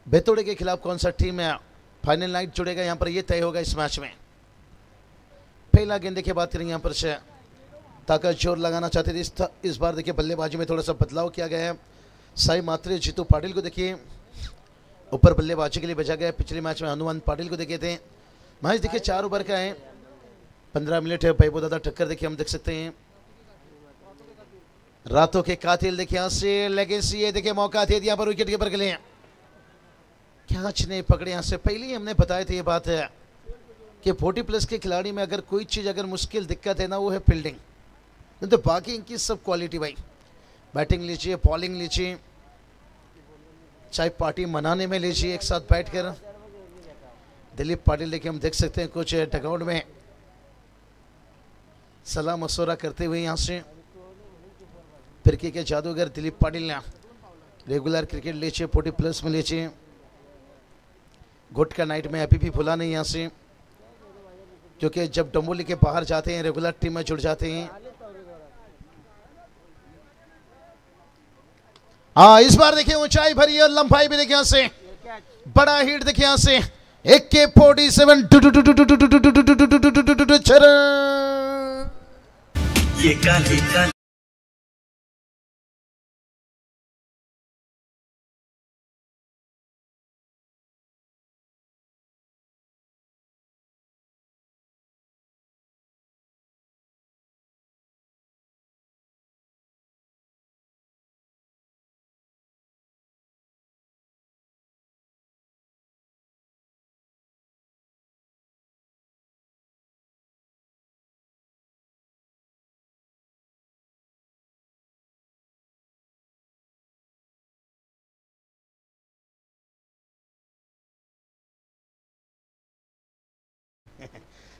बेतोड़े के खिलाफ कौन सा टीम है फाइनल नाइट जुड़ेगा, यहाँ पर ये तय होगा इस मैच में। पहला गेंद देखिए बात करेंगे यहाँ पर से ताकत जोर लगाना चाहते थे, इस बार देखिए बल्लेबाजी में थोड़ा सा बदलाव किया गया है। साई मात्रे जीतू पाटिल को देखिए ऊपर बल्लेबाजी के लिए भेजा गया। पिछले मैच में हनुमान पाटिल को देखे थे। मैच देखिए 4 ओवर का है, 15 मिनट है। भाई दादा टक्कर देखिए हम देख सकते हैं। रातों के कातिल देखिए यहाँ से लेगेसी है, देखिए मौका दे दिया पर विकेट कीपर के लिए कैच नहीं पकड़े। यहाँ से पहले ही हमने बताया था ये बात है कि 40+ के खिलाड़ी में अगर कोई चीज़ अगर मुश्किल दिक्कत है ना वो है फील्डिंग, नहीं तो बाकी इनकी सब क्वालिटी भाई। बैटिंग लीजिए, बॉलिंग लीजिए, चाहे पार्टी मनाने में लीजिए, एक साथ बैठ कर। दिलीप पाटिल देखिए हम देख सकते हैं कुछ डगआउट में सलाह मशवरा करते हुए। यहाँ से फिरकी के जादूगर दिलीप पाटिल ने रेगुलर क्रिकेट लीजिए, 40+ में लीजिए, गुट का नाइट में अभी भी भुला नहीं यहाँ से, क्योंकि जब डोंबोली के बाहर जाते हैं रेगुलर टीम में जुड़ जाते हैं। हाँ इस बार देखिए ऊंचाई भरी और लंबाई भी देखिए यहाँ से बड़ा हिट देखिए यहाँ से AK-47 ये काली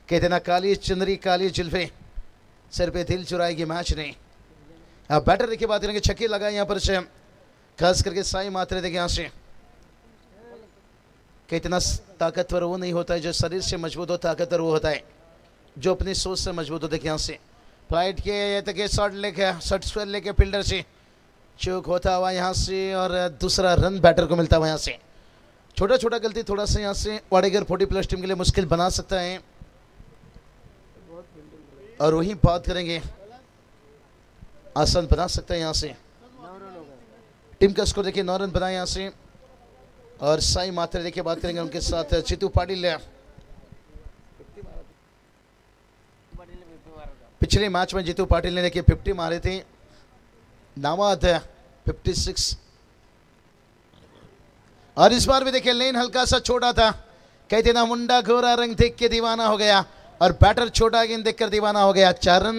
कहते ना काली चंद्री काली जुल्फे सिर पे दिल चुराएगी मैच नहीं। अब बैटर देखिए बात करेंगे, छक्के लगाए यहाँ पर से खास करके साई मात्रे देखिए यहाँ से। कितना ताकतवर वो नहीं होता है जो शरीर से मजबूत हो, ताकतवर वो होता है जो अपनी सोच से मजबूत हो। देखिए यहाँ से फ्लाइट के तक शॉट लेके शॉट स्क्वायर लेके फील्डर से चूक होता हुआ यहाँ से और दूसरा रन बैटर को मिलता हुआ यहाँ से। छोटा छोटा गलती थोड़ा सा यहाँ से वाडेगर 40+ टीम के लिए मुश्किल बना सकता है। और वही बात करेंगे आसान बना सकता है यहाँ से। टीम का स्कोर देखिए 9 रन बनाए यहाँ से। और साई मात्रे देखिए बात करेंगे उनके साथ जीतू पाटिल। पिछले मैच में जीतू पाटिल ने देखिए 50 मारे थे, नामाद 56। और इस बार भी देखिए लेन हल्का सा छोटा था, कहते ना मुंडा गोरा रंग देख के दीवाना हो गया और बैटर छोटा गेंद देखकर दीवाना हो गया। 4 रन।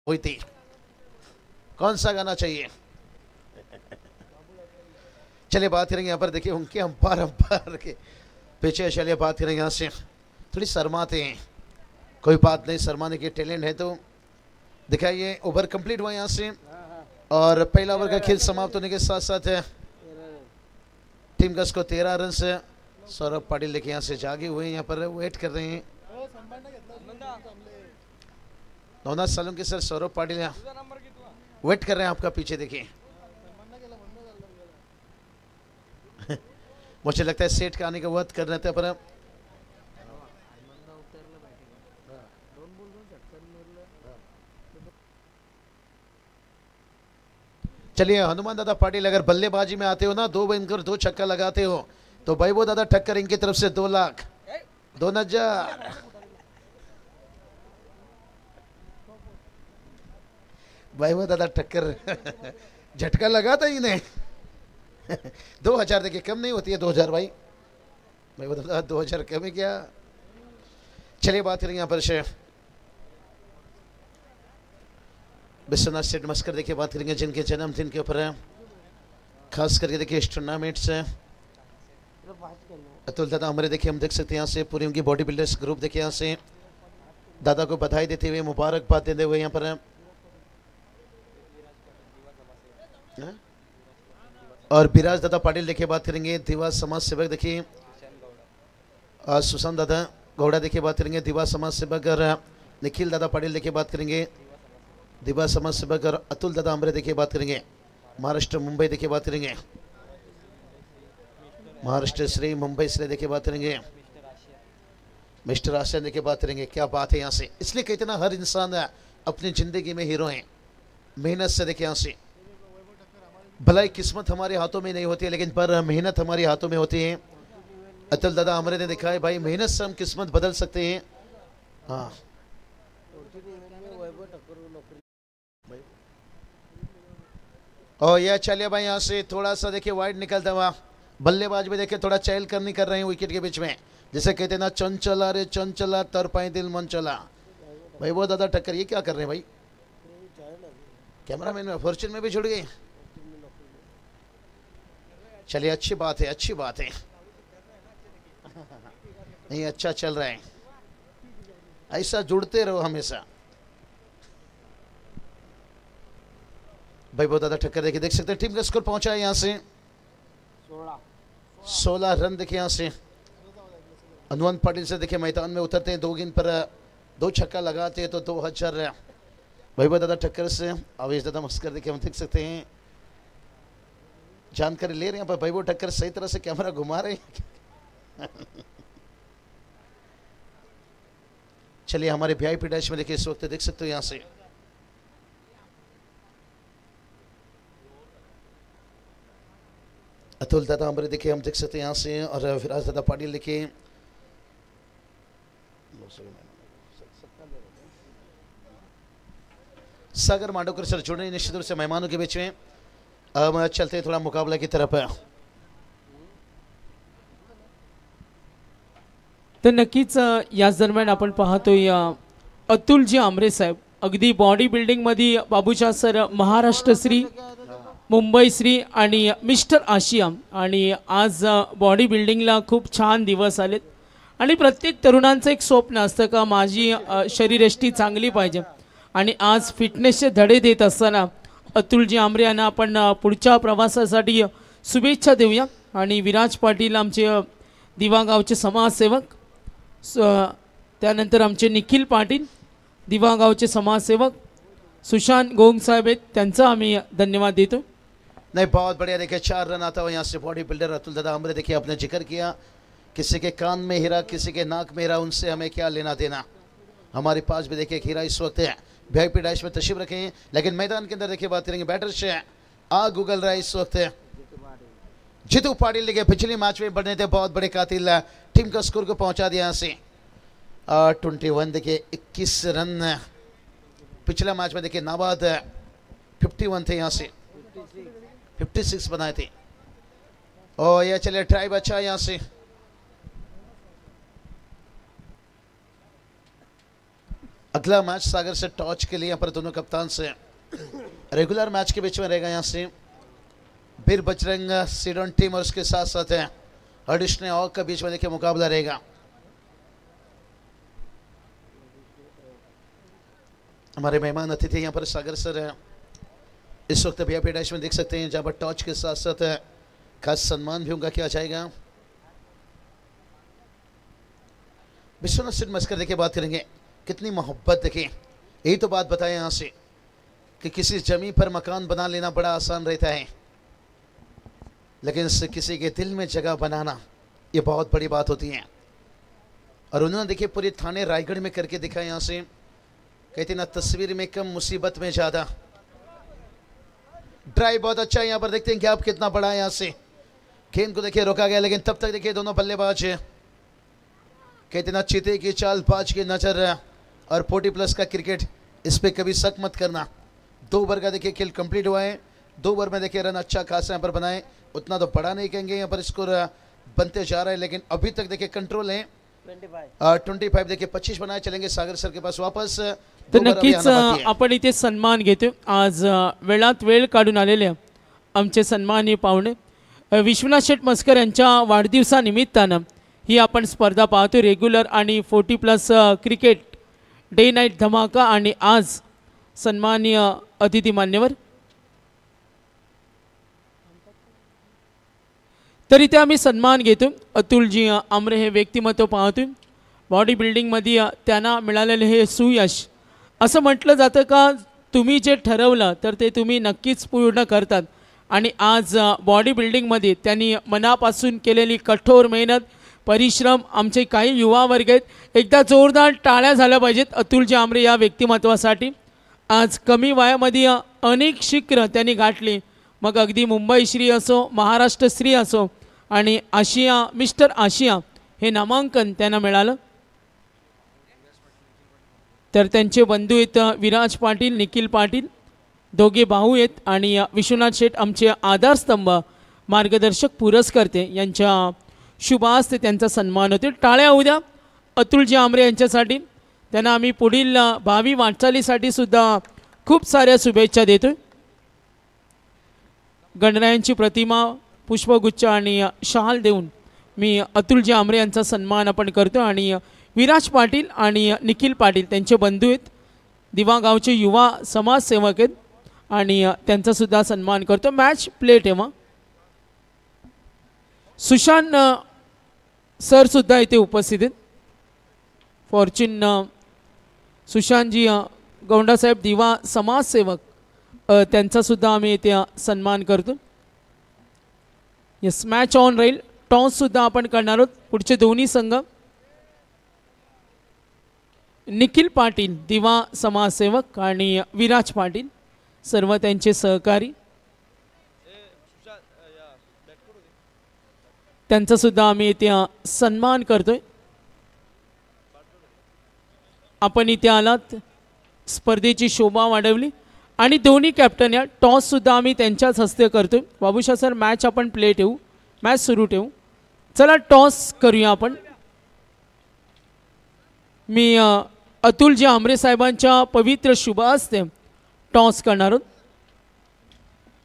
हुई थी, कौन सा गाना चाहिए? चलिए बात करेंगे यहाँ पर देखिए उनके अंपायर के पीछे। चलिए बात करेंगे यहाँ से, थोड़ी शर्माते हैं, कोई बात नहीं, शर्माने के टैलेंट है तो दिखाइए। ओवर कंप्लीट हुआ यहाँ से और पहला ओवर का खेल समाप्त होने के साथ साथ टीम का स्कोर 13 रन से। सौरभ पाटिल देखिए यहाँ से जागे हुए यहाँ पर वेट कर रहे हैं। नौनाथ सालुंके सर सौरभ पाटिल वेट कर रहे हैं आपका पीछे देखिए। मुझे लगता है सेट का आने का वक्त कर रहे थे पर चलिए हनुमान दादा पाटिल अगर बल्लेबाजी में आते हो ना, 2 बन कर 2 छक्का लगाते हो तो भाई वो दादा ठक्कर इनकी तरफ से 2 लाख 2000। भाई वो दादा टक्कर झटका लगा था इन्हें। 2000 देखिए कम नहीं होती है 2000 भाई वो दादा 2000 कम है क्या? चलिए बात करेंगे यहाँ पर से विश्वनाथ सेठ मस्कर देखिए बात करेंगे जिनके जन्मदिन के ऊपर है, खास करके देखिए इस टूर्नामेंट से अतुल दादा हमारे देखिए हम देख सकते हैं यहाँ से पूरी उनकी बॉडी बिल्डर्स ग्रुप देखिए यहाँ से दादा को बधाई देते हुए मुबारकबाद देते हुए यहाँ पर और बिराज दादा पाटिल देखिए बात करेंगे दिवा समाज सेवक देखिए सुशांत दादा गौड़ा देखिए बात करेंगे दिवा समाज सेवक और निखिल दादा पाटिल देखिए बात करेंगे दिवा समाज सेवक और अतुल दादा हमारे देखिए बात करेंगे महाराष्ट्र मुंबई देखिए बात करेंगे महाराष्ट्र श्री मुंबई श्री देखिए बात करेंगे मिस्टर आशिया देखिए बात करेंगे। क्या बात है यहाँ से, इसलिए कहते ना हर इंसान अपनी जिंदगी में हीरो है। मेहनत से देखिए यहाँ से भलाई किस्मत हमारे हाथों में नहीं होती है लेकिन पर मेहनत हमारे हाथों में होती है। अतुल दादा हमारे ने दिखाया भाई मेहनत से हम किस्मत बदल सकते हैं। हाँ और यह चलिए भाई यहाँ से थोड़ा सा देखिए वाइड निकलता हुआ बल्लेबाज भी देखिए थोड़ा चहल करनी कर रहे हैं विकेट के बीच में, जैसे कहते ना चंचला रे चंचला तर पाए दिल मन चला। भाई वो दादा टक्कर ये क्या कर रहे हैं भाई, कैमरामैन में फॉर्चून में भी जुड़ गए। चलिए अच्छी बात है अच्छी बात है, नहीं अच्छा चल रहा है, ऐसा जुड़ते रहो हमेशा। भाई बहुत ज्यादा टक्कर देखिए देख सकते हैं टीम का स्कोर पहुंचा है यहाँ से 16 रन देखिए यहाँ से अनुवंत पाटिल से देखिए मैदान में उतरते हैं 2 गेंद पर 2 छक्का लगाते हैं तो 2000। भाई बहुत ज्यादा टक्कर से आवेश दादा मस्कर देखिए हम देख सकते हैं जानकारी ले रहे हैं पर भाई वो टक्कर सही तरह से कैमरा घुमा रहे हैं। चलिए हमारे वीआईपी डैश में देखिए इस वक्त देख सकते हो यहाँ से अतुल दादा हमारे देखिए हम देख सकते हैं यहाँ से और विराज दादा पाटिल देखिए सागर मांडवकर सर जुड़े निश्चित रूप से मेहमानों के बीच में। अब चलते हैं थोड़ा मुकाबला की तरफ। तर नक्कीच याच दरम्यान आपण पाहतोय अतुलजी आमरे साहेब अगदी बॉडी बिल्डिंग मध्ये बाबूशा सर महाराष्ट्र श्री मुंबई श्री आणि मिस्टर आशिया आणि आज बॉडी बिल्डिंगला खूप छान दिवस आलेत आणि प्रत्येक तरुणांचं एक स्वप्न असतं का माझी शरीरयष्टी चांगली पाहिजे आणि आज फिटनेसचे धडे देत असताना अतुलजी आमरे यांना आपण पुढच्या प्रवासासाठी शुभेच्छा देऊया। आणि विराज पाटील आमचे दिवा गावचे समाजसेवक त्यानंतर आमचे निखिल पाटील दिवा गावचे समाजसेवक सुशांत गोंग साहेब आहेत त्यांचा आम्ही धन्यवाद देतो। नहीं बहुत बढ़िया देखिए 4 रन आता हुआ यहाँ से बॉडी बिल्डर अतुल दादा हमने देखिए आपने जिक्र किया किसी के कान में हीरा किसी के नाक में हीरा, उनसे हमें क्या लेना देना। हमारे पास भी देखिए हीरा इस वक्त है वीआईपी डैश में तशरीफ रखे हैं लेकिन मैदान के अंदर देखिए बात करेंगे बैटर से आग उगल रहा है इस वक्त जीतू पाटिल देखिए पिछले मैच में बढ़ने थे बहुत बड़े कातिल टीम का स्कोर को पहुंचा दिया यहाँ से 21 देखिए 21 रन पिछला मैच में देखिए नाबाद 51 थे यहाँ से 56 बनाए थे। और यह चलिए ट्राइब अच्छा यहाँ से अगला मैच सागर से टॉच के लिए यहाँ पर दोनों कप्तान से रेगुलर मैच के बीच में रहेगा यहाँ से बीर बजरंग सीडन टीम और उसके साथ साथ है एडिशनल ऑग का बीच में देखिए मुकाबला रहेगा। हमारे मेहमान अतिथि यहाँ पर सागर सर है इस वक्त वीआईपी डैश में देख सकते हैं जहाँ पर टॉर्च के साथ साथ खास सम्मान भी उनका किया जाएगा। विश्वनाथ सिंह मस्कर देखिए बात करेंगे कितनी मोहब्बत देखिए, यही तो बात बताएं यहाँ से कि किसी जमीन पर मकान बना लेना बड़ा आसान रहता है लेकिन किसी के दिल में जगह बनाना ये बहुत बड़ी बात होती है। और उन्होंने देखिए पूरे थाने रायगढ़ में करके दिखाया यहाँ से कहते ना तस्वीर में कम मुसीबत में ज्यादा। ड्राइव बहुत अच्छा है यहाँ पर देखते हैं कि आप कितना बड़ा है यहाँ से गेंद को देखिए रोका गया लेकिन तब तक देखिए दोनों बल्लेबाज कहते ना चीते की चाल बाज की नजर और 40+ का क्रिकेट इस पे कभी शक मत करना। 2 ओवर का देखिए खेल कंप्लीट हुआ है 2 ओवर में देखिए रन अच्छा खासा यहाँ पर बनाए, उतना तो बड़ा नहीं कहेंगे यहाँ पर स्कोर बनते जा रहा है लेकिन अभी तक देखिए कंट्रोल है 25 देखिए 25 बनाए चलेंगे सागर सर के पास वापस। तर नक्कीच आपण इथे सन्मान घेतो आज वेळात वेळ काढून आलेले आमचे सन्माननीय पाहुणे विश्वनाथ शेठ मस्कर यांच्या वाढदिवसानिमित्तानं ही आपण स्पर्धा पाहतो. रेग्युलर आणि 40+ क्रिकेट डे नाईट धमाका. आणि आज सन्माननीय अतिथी मान्यवर तर इथे आम्ही सन्मान घेतो. अतुलजी आमरे हे व्यक्तिमत्व पाहतो. बॉडी बिल्डिंगमध्ये त्यांना मिळालेले हे सुयश. असं म्हटलं जातं का तुम्ही जे ठरवलं तर ते तुम्ही नक्कीच पूर्ण करतात. आणि आज बॉडी बिल्डिंगमध्ये त्यांनी मनापासून केलेली कठोर मेहनत परिश्रम आमचे काही युवा वर्ग आहेत. एकदा जोरदार टाळ्या झाल्या पाहिजेत अतुलजी आमरे या व्यक्तिमत्वासाठी. आज कमी वयामध्ये अनेक शिखरं त्यांनी गाठली. मग अगदी मुंबई श्री असो, महाराष्ट्र श्री असो आणि आशिया मिस्टर आशिया हे नामांकन त्यांना मिळालं. तर त्यांचे बंधू आहेत विराज पाटील, निखिल पाटील, दोघे भाऊ आहेत. आणि विश्वनाथ शेठ आमचे आधारस्तंभ मार्गदर्शक पुरस्कर्ते यांच्या शुभ हस्ते त्यांचा सन्मान होतो. टाळ्या होऊ द्या अतुलजी आमरे यांच्यासाठी. त्यांना आम्ही पुढील भावी वाटचालीसाठी सुद्धा खूप साऱ्या शुभेच्छा देतो. गणरायांची प्रतिमा, पुष्पगुच्छ आणि शाल देऊन मी अतुलजी आमरे यांचा सन्मान आपण करतो. आणि विराज पाटील आणि निखिल पाटील त्यांचे बंधू आहेत, दिवा गावचे युवा समाजसेवक आहेत आणि त्यांचासुद्धा सन्मान करतो. मॅच प्ले ठेवा. सुशांत सरसुद्धा इथे उपस्थित आहेत. फॉर्च्यून सुशांतजी गौंडासाहेब दिवा समाजसेवक त्यांचासुद्धा आम्ही इथे सन्मान करतो. येस, मॅच ऑन राहील. टॉससुद्धा आपण करणार आहोत. पुढचे दोन्ही संघ निखिल पाटील दिवा समाजसेवक आणि विराज पाटील सर्व त्यांचे सहकारी. त्यांचासुद्धा आम्ही इथे सन्मान करतोय. आपण इथे आलात, स्पर्धेची शोभा वाढवली आणि दोन्ही कॅप्टन या टॉससुद्धा आम्ही त्यांच्याच हस्ते करतोय. बाबूशा सर मॅच आपण प्ले ठेवू, मॅच सुरू ठेवू. चला टॉस करूया आपण. मी अतुलजी आमरे साहेबांच्या पवित्र शुभ हस्ते टॉस करणार आहोत.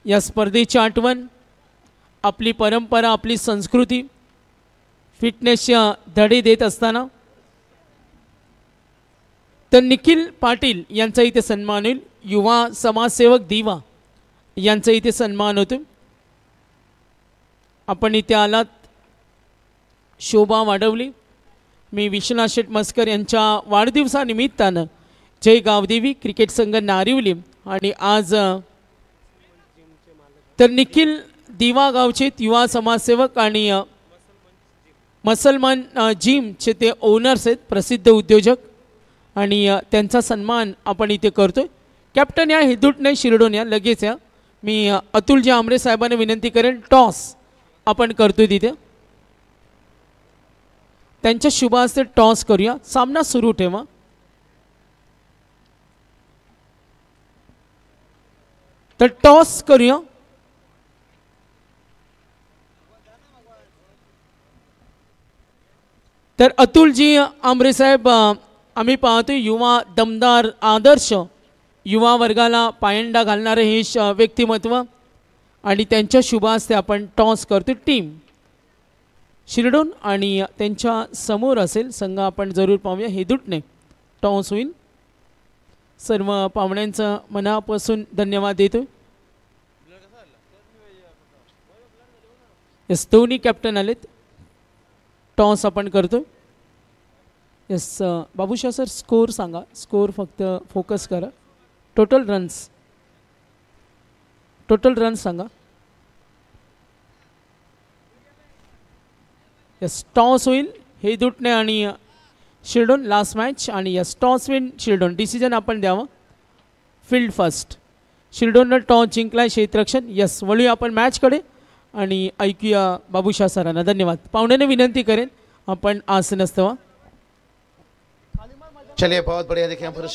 या स्पर्धेची आठवण, आपली परंपरा, आपली संस्कृती, फिटनेसच्या धडे देत असताना तर निखिल पाटील यांचा इथे सन्मान होईल. युवा समाजसेवक दिवा यांचा इथे सन्मान होतो. आपण इथे आलात, शोभा वाढवली. मी विश्वनाथ शेठ मस्कर यांच्या वाढदिवसानिमित्तानं जय गावदेवी क्रिकेट संघ नारिवली आणि आज तर निखिल दिवा गावचे युवा समाजसेवक आणि मुसलमान जिमचे ते ओनर्स आहेत, प्रसिद्ध उद्योजक आणि त्यांचा सन्मान आपण इथे करतोय. कॅप्टन या हेदूटने शिरडून या, लगेच या. मी अतुलजी आमरे साहेबांना विनंती करेन टॉस आपण करतोय तिथे. त्यांच्या शुभ हस्ते टॉस करूया. सामना सुरू ठेवा. तर टॉस करूया. तर अतुलजी आमरे साहेब आम्ही पाहतो युवा दमदार आदर्श युवा वर्गाला पायंडा घालणारे हे व्यक्तिमत्व आणि त्यांच्या शुभ हस्ते आपण टॉस करतो. टीम शिरडून आणि त्यांच्या समोर असेल संघ आपण जरूर पाहूया. हेदूटने टॉस होईल. सर्व पाहुण्यांचं मनापासून धन्यवाद देतो. यस, दोन्ही कॅप्टन आलेत. टॉस आपण करतो. यस, बाबूशा सर स्कोर सांगा. स्कोर फक्त फोकस करा. टोटल रन्स सांगा. यस, टॉस होईल हेदूटने आणि शिरडून लास्ट मॅच आणि yes toss win Shirdun. Decision आपण द्यावं. Field first. शिरडूननं टॉस जिंकलाय क्षेत्ररक्षण. यस, वळूया आपण मॅचकडे आणि ऐकूया बाबूशा सरांना. धन्यवाद. पाहुण्याने विनंती करेन आपण आसनस्थ व्हा. चलिए, बहुत बढ़िया. देखिए यहाँ पर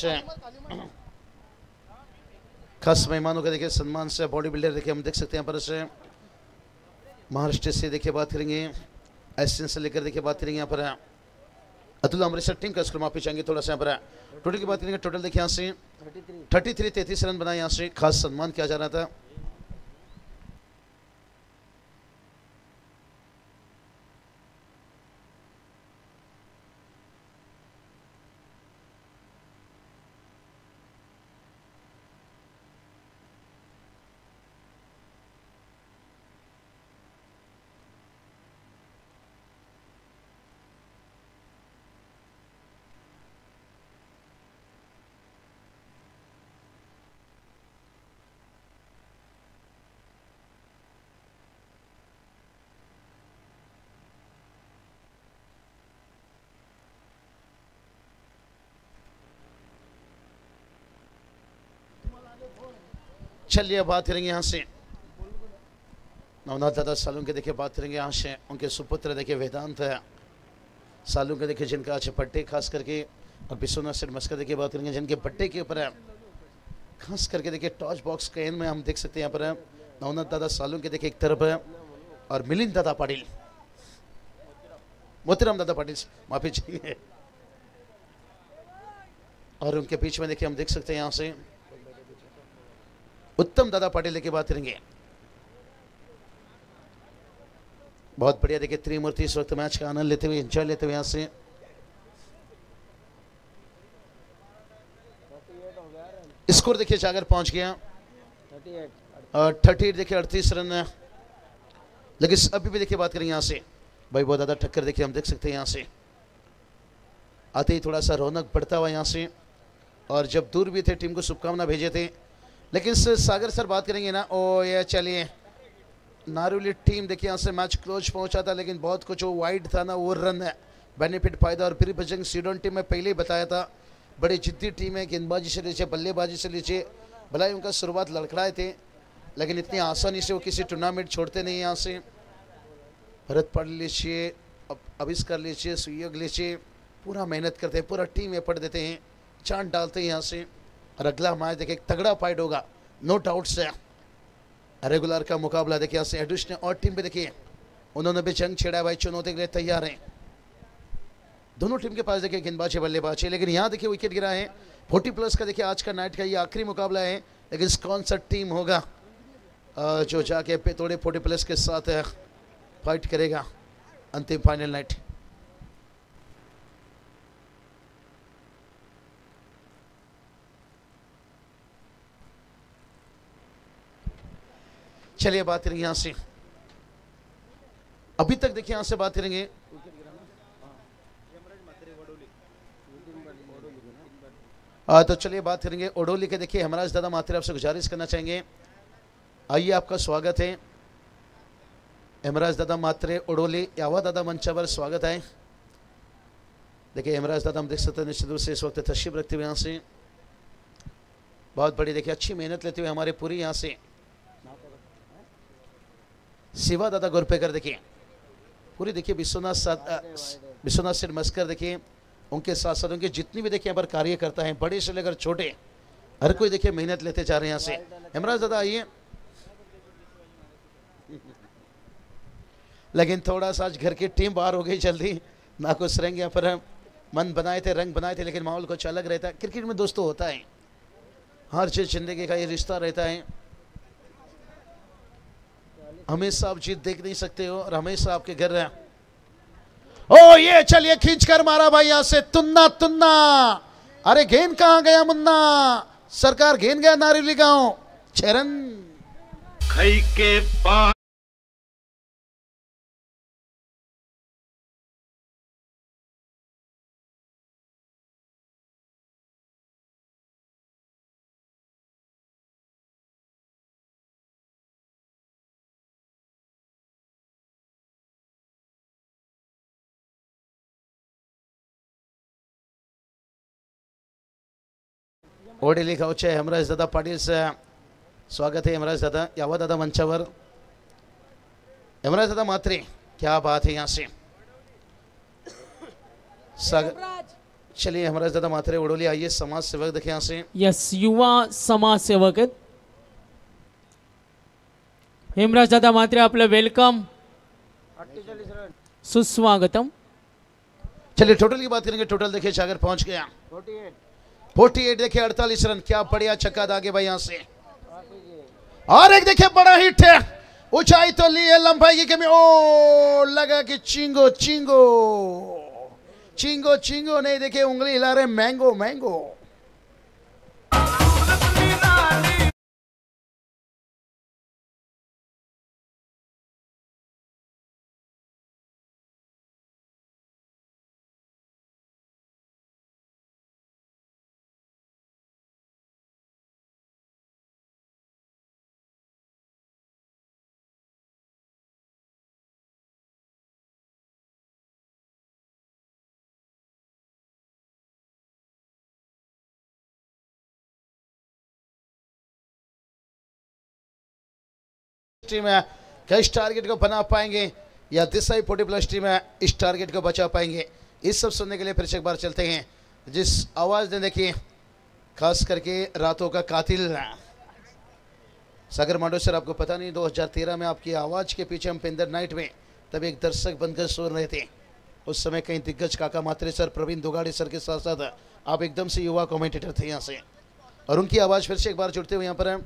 खास मेहमानों का देखिए सम्मान से बॉडी बिल्डर देखिए हम देख सकते हैं यहाँ पर से महाराष्ट्र से देखिए बात करेंगे, एसएन से लेकर देखिए बात करेंगे यहाँ पर अतुल आमरे सर टीम का स्कोर माफी चाहेंगे थोड़ा सा यहाँ पर टोटल की बात करेंगे. टोटल देखिए यहाँ से 33 रन बनाए. यहाँ से खास सम्मान किया जा रहा था. चलिए बात करेंगे यहाँ से नवनाथ दादा सालू के देखिए बात करेंगे यहाँ से उनके सुपुत्र देखिए वेदांत है सालू के देखिए जिनका अच्छे पट्टे खास करके और विश्वनाथ सिर मस्कर देखिए बात करेंगे जिनके पट्टे के ऊपर है खास करके देखिए टॉर्च बॉक्स के एंड में हम देख सकते हैं यहाँ पर नवनाथ दादा सालू के देखिए एक तरफ है और मिलिंद दादा पाटिल मोतीराम दादा पाटिल माफी चाहिए और उनके बीच में देखिए हम देख सकते हैं यहाँ से उत्तम दादा पाटिल की बात करेंगे बहुत बढ़िया देखिए त्रिमूर्ति इस वक्त मैच का आनंद लेते हुए एंजॉय लेते हुए यहाँ से स्कोर देखिए जाकर पहुंच गया 38 देखिए 38 रन लेकिन अभी भी देखिए बात करें यहाँ से भाई बहुत ज़्यादा टक्कर देखिए हम देख सकते हैं यहाँ से आते ही थोड़ा सा रौनक बढ़ता हुआ यहाँ से और जब दूर भी थे टीम को शुभकामना भेजे थे लेकिन सागर सर बात करेंगे ना ओ ये चलिए नारुली टीम देखिए यहाँ से मैच क्लोज पहुंचा था लेकिन बहुत कुछ वो वाइड था ना वो रन है बेनिफिट फायदा और फिर बजरंग सीडोन टीम में पहले ही बताया था बड़ी जिद्दी टीम है गेंदबाजी से लीजिए बल्लेबाजी से लीजिए भला ही उनका शुरुआत लड़खड़ाए थे लेकिन इतनी आसानी से वो किसी टूर्नामेंट छोड़ते नहीं यहाँ से भरत पढ़ लीजिए आविष्कार लीजिए सुयोग लीजिए पूरा मेहनत करते हैं पूरा टीम एफर्ट देते हैं चांद डालते हैं यहाँ से और अगला मैच देखिए तगड़ा फाइट होगा नो डाउट से रेगुलर का मुकाबला देखिए यहाँ से एडिशनल और टीम पे देखिए उन्होंने भी जंग छेड़ा भाई चुनौती के लिए तैयार हैं दोनों टीम के पास देखिए गेंदबाजी बल्लेबाजी लेकिन यहाँ देखिए विकेट गिरा है 40+ का देखिए आज का नाइट का ये आखिरी मुकाबला है लेकिन कौन सा टीम होगा जो जाके पेतोड़े 40+ के साथ फाइट करेगा अंतिम फाइनल नाइट चलिए बात करेंगे यहाँ से अभी तक देखिए यहाँ से बात करेंगे तो चलिए बात करेंगे ओडोली के देखिए हेमराज दादा मात्रे आपसे गुजारिश करना चाहेंगे आइए आपका स्वागत है हेमराज दादा मात्रे ओडोली यावा दादा मंचावर स्वागत है देखिए हेमराज दादा हम देख सकते हैं निश्चित रूप से इस वक्त तशरीफ रखते हुए यहाँ से बहुत बड़ी देखिए अच्छी मेहनत लेते हुए हमारे पूरी यहाँ से शिवा दादा गुरपेकर देखिए पूरी देखिए विश्वनाथ सिर मस्कर देखिए उनके साथ साथ उनके जितनी भी देखिए यहाँ पर कार्य करता है बड़े से लेकर छोटे हर कोई देखिए मेहनत लेते जा रहे हैं यहाँ से हेमराज दादा आइए लेकिन थोड़ा सा आज घर की टीम बाहर हो गई जल्दी ना कुछ रंग यहाँ पर मन बनाए थे रंग बनाए थे लेकिन माहौल कुछ अलग रहता है क्रिकेट में दोस्तों होता है हर चीज जिंदगी का ये रिश्ता रहता है हमेशा आप जीत देख नहीं सकते हो और हमेशा आपके घर ओ ये चलिए खींच कर मारा भाई यहां से तुन्ना तुन्ना अरे गेंद कहां गया मुन्ना सरकार गेंद गया नारिली गांव चरण खई के पास ओडीली गावचे हेमराज दादा पाटील स्वागत है हेमराज दादा यावा दादा मंचावर हेमराज दादा मात्रे क्या बात है यहाँ से चलिए हेमराज दादा मात्रे ओडोली आइए समाज सेवक देखे यहाँ से यस युवा समाज सेवक आहेत हेमराज दादा मात्रे आपलं वेलकम सुस्वागतम चलिए टोटल की बात करेंगे टोटल देखिए सागर पहुंच गया 48 देखिए 48 रन क्या बढ़िया छक्का दागे भाई यहाँ से और एक देखिए बड़ा हिट है ऊंचाई तो ली है लंबाई की कमी ओ लगा कि चिंगो चिंगो चिंगो चिंगो नहीं देखिए उंगली हिला रहे मैंगो मैंगो टीम है क्या इस टारगेट को बना पाएंगे या देसाई 40+ टीम है इस टारगेट को बचा पाएंगे? इस सब सुनने के लिए फिर से एक बार चलते हैं जिस आवाज ने देखिए खास करके रातों का कातिल सागर मांडो सर, आपको पता नहीं 2013 में आपकी आवाज के पीछे हम पेंदर नाइट में तब एक दर्शक बनकर सुन रहे थे। उस समय कई दिग्गज काका मात्रे सर, प्रवीण दुगाड़े सर के साथ साथ आप एकदम से युवा कमेंटेटर थे यहाँ से, और उनकी आवाज फिर से एक बार जुड़ते हुए यहाँ पर है।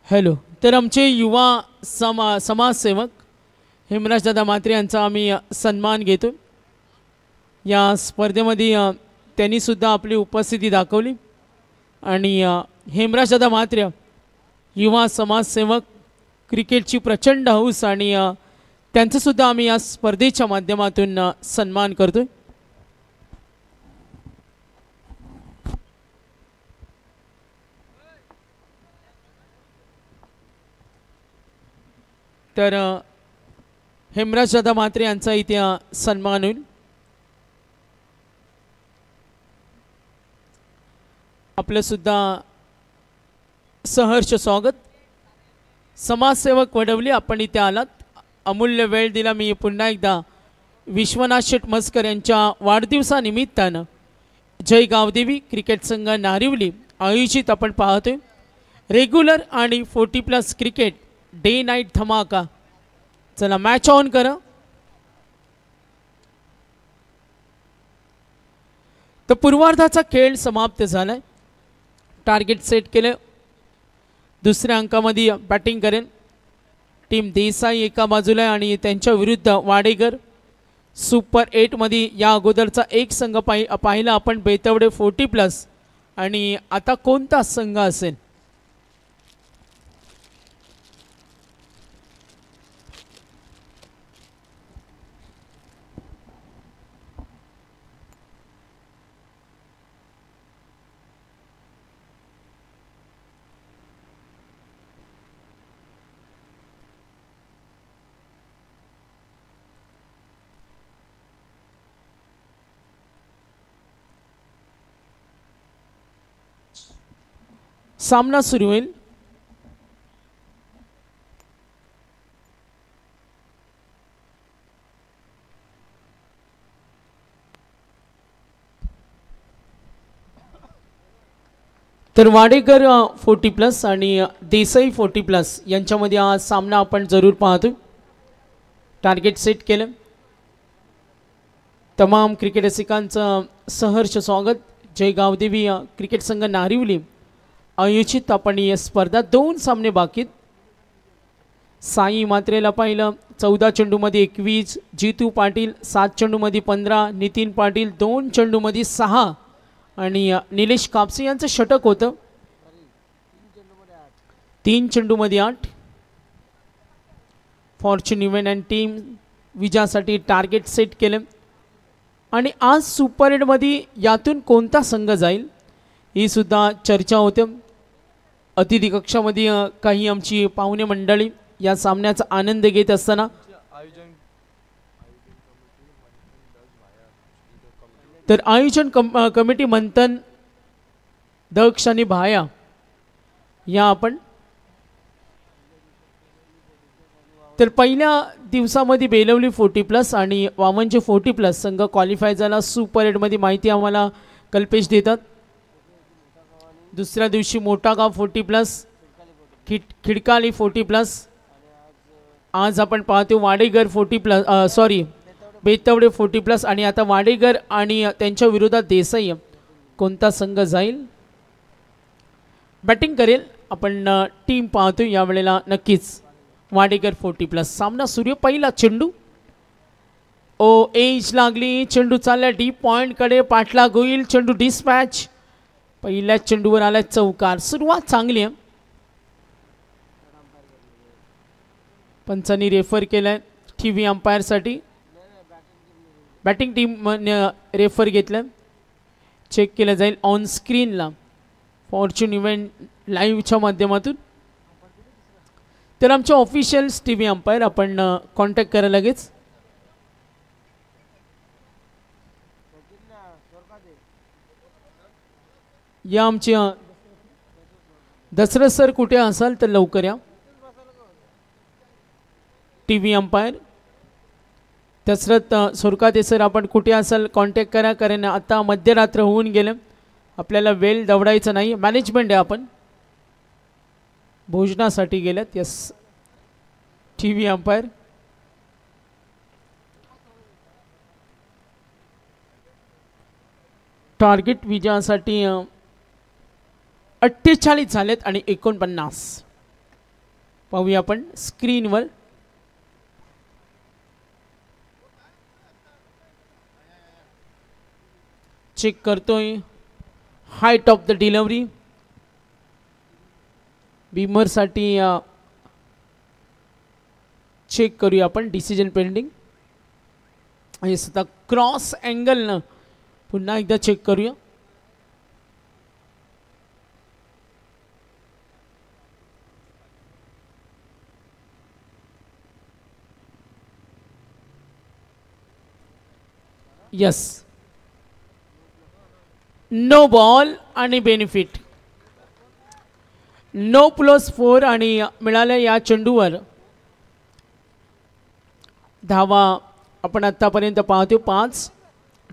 हॅलो, तर आमचे युवा समाजसेवक हेमराजदादा म्हात्रे यांचा आम्ही सन्मान घेतो। या स्पर्धेमध्ये त्यांनी सुद्धा आपली उपस्थिती दाखवली आणि हेमराजदादा म्हात्रे युवा समाजसेवक, क्रिकेटची प्रचंड हौस आणि त्यांचा सुद्धा आम्ही या स्पर्धेच्या माध्यमातून सन्मान करतोय। तर हेमराजदादा म्हात्रे यांचा इथे सन्मान होईल। आपलं सुद्धा सहर्ष स्वागत। समाजसेवक वडवली, आपण इथे आलात, अमूल्य वेळ दिला। मी पुन्हा एकदा विश्वनाथ शेठ मस्कर यांच्या वाढदिवसानिमित्तानं जय गावदेवी क्रिकेट संघ नारिवली आयोजित आपण पाहतोय रेग्युलर आणि 40+ क्रिकेट डे नाईट धमाका। चला मॅच ऑन करा। तर पूर्वार्धाचा खेळ समाप्त झालाय। टार्गेट सेट केले, दुसऱ्या अंकामध्ये बॅटिंग करेल टीम देसाई एका बाजूला आणि त्यांच्या विरुद्ध वाडेकर। सुपर 8 मध्ये या अगोदरचा एक संघ पाहिला आपण बेतवडे 40+ आणि आता कोणता संघ असेल? सामना सुरू होईल। तर वाडेकर 40+ आणि देसाई 40+ यांच्यामध्ये हा सामना आपण जरूर पाहतो। टार्गेट सेट केलं। तमाम क्रिकेट रसिकांचं सहर्ष स्वागत। जय गावदेवी क्रिकेट संघ नारिवली आयोजित आपण ही स्पर्धा। 2 सामने बाकी। साई मात्रेला पाहिलं 14 चेंडूमध्ये 21, जीतू पाटील 7 चेंडूमध्ये 15, नितीन पाटील 2 चेंडूमध्ये 6 आणि निलेश कापसे यांचं षटक होतं 3 चेंडूमध्ये 8। फॉर्च्यून इव्हेंट अँड टीम विजयासाठी टार्गेट सेट केलं आणि आज सुपर 8 मध्ये यातून कोणता संघ जाईल ही सुद्धा चर्चा होते। अतिथी कक्षामध्ये काही आमची पाहुणे मंडळी या सामन्याचा आनंद घेत असताना तर आयोजन कमिटी मंथन दक्ष आणि भाया या आपण तर पहिल्या दिवसामध्ये बेलवली 40+ आणि वामनचे 40+ संघ क्वालिफाय झाला सुपर 8 मध्ये, माहिती आम्हाला कल्पेश देतात। दुसऱ्या दिवशी मोठागाव 40+, खिडकाली 40+। आज आपण पाहतो वाडेगर 40+, बेतवडे 40+ आणि आता वाडेगर आणि त्यांच्या विरोधात देसाई। कोणता संघ जाईल बॅटिंग करेल आपण टीम पाहतो यावेळेला नक्कीच वाडेगर 40+। सामना सूर्य पहिला चेंडू एज लागली. चेंडू चालला डीप पॉइंट कडे. पाठलाग होईल. चेंडू डिस्पॅच. पहिल्या चेंडूवर आला चौकार. सुरुवात चांगली आहे. पंचांनी रेफर केलाय टीव्ही अंपायर साठी. बॅटिंग टीम रेफर घेतलं. चेक केलं जाईल ऑन स्क्रीनला फॉर्च्यून इव्हेंट लाईव्हच्या माध्यमातून. तर आमच्या ऑफिशियल्स टीव्ही अंपायर आपण कॉन्टॅक्ट करा लगेच. या आमची दसरथ सर कुठे असाल तर लवकर या. टीव्ही अंपायर दसरथ सुरकाते सर आपण कुठे असाल कॉन्टॅक्ट करा. कारण आता मध्यरात्र होऊन गेलं. आपल्याला वेळ दवडायचा नाही. मॅनेजमेंट आहे. आपण भोजनासाठी गेल्यात. Yes TV umpire. टार्गेट विजयासाठी 48 झालेत आणि 49. पाहूया आपण स्क्रीनवर. चेक करतोय height of the delivery. Beamer साठी चेक करूया आपण. Decision pending. हे सुद्धा क्रॉस अँगल न पुन्हा एकदा चेक करूया. यस नो बॉल आणि बेनिफिट. नो +4 आणि मिळाल्या या चेंडूवर धावा आपण आतापर्यंत पाहतो 5.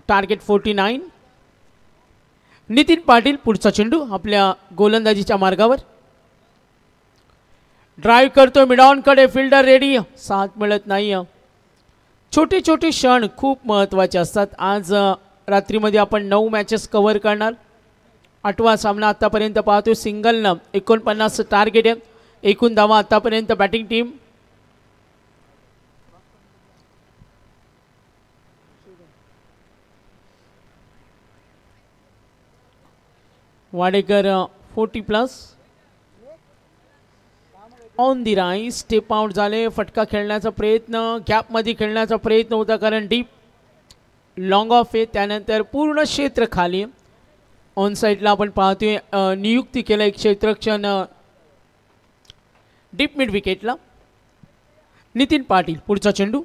टार्गेट 49. नितीन पाटील पुढचा चेंडू आपल्या गोलंदाजीच्या मार्गावर. ड्राईव्ह करतो मिड ऑन कडे. Fielder ready. साथ मिळत नाही. छोटे छोटे क्षण खूप महत्त्वाचे असतात. आज रात्रीमध्ये आपण 9 मॅचेस कव्हर करणार. 8वा सामना आतापर्यंत पाहतो. सिंगलनं 49 टार्गेट आहे. एकूण धावा आतापर्यंत batting team Wadekar 40+. On the rice. Step out झाले. फटका खेळण्याचा प्रयत्न. गॅपमध्ये खेळण्याचा प्रयत्न होता कारण डीप लॉंग ऑफ आहे. त्यानंतर पूर्ण क्षेत्र खाली. ऑन साईडला आपण पाहतोय नियुक्ती केलं एक क्षेत्ररक्षण डीप मिड विकेटला. नितीन पाटील पुढचा चेंडू.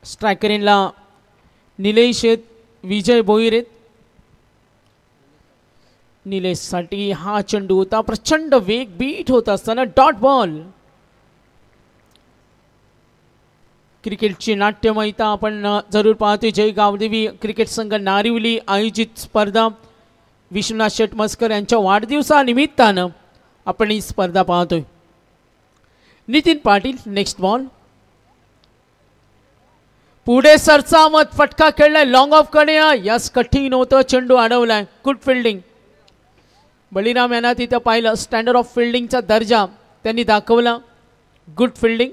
स्ट्रायकरीनला निलेश आहेत. विजय भोईर आहेत. निलेशसाठी हा चेंडू होता. प्रचंड वेग बीट होत असताना डॉट बॉल. क्रिकेटची नाट्यमयता आपण जरूर पाहतोय. जय गावदेवी क्रिकेट संघ नारिवली आयोजित स्पर्धा विश्वनाथ शेटमस्कर यांच्या वाढदिवसानिमित्तानं आपण ही स्पर्धा पाहतोय. Nitin Patil next ball. पुढे सरसावत फटका खेळलाय लॉंग ऑफ कडे. यस कठीण होतं. चेंडू अडवलाय. Good fielding. बळीराम यांना तिथं पाहिलं. स्टँडर्ड ऑफ फिल्डिंगचा दर्जा त्यांनी दाखवला. Good fielding.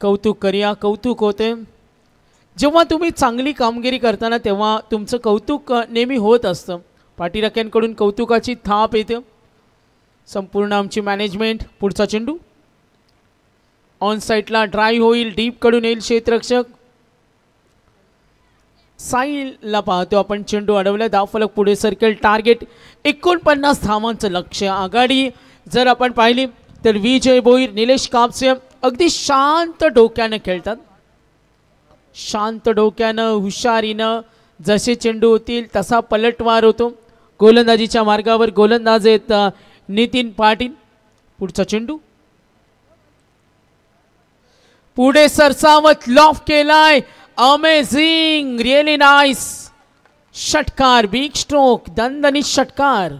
कौतुक करूया. कौतुक होते. जेव्हा तुम्ही चांगली कामगिरी करताना तेव्हा तुमचं कौतुक नेहमी होत असतं. पाठीराख्यांकडून कौतुकाची थाप येते. संपूर्ण आमची मॅनेजमेंट. पुढचा चेंडू ऑन साईडला ड्राईव्ह होईल. डीप कडून येईल क्षेत्ररक्षक. साईलला पाहतो आपण. चेंडू अडवला. धावफलक पुढे सर्कल. टार्गेट 49 धावांचं लक्ष्य. आघाडी जर आपण पाहिली तर विजय भोईर निलेश कापसे अगदी शांत डोक्यानं खेळतात. शांत डोक्यानं हुशारीनं जसे चेंडू होतील तसा पलटवार होतो. गोलंदाजीच्या मार्गावर गोलंदाज आहेत नितीन पाटील. पुढचा चेंडू पुढे सरसावत लॉफ केलाय. अमेझिंग. Really nice. षटकार. Big stroke. दणदणीत षटकार.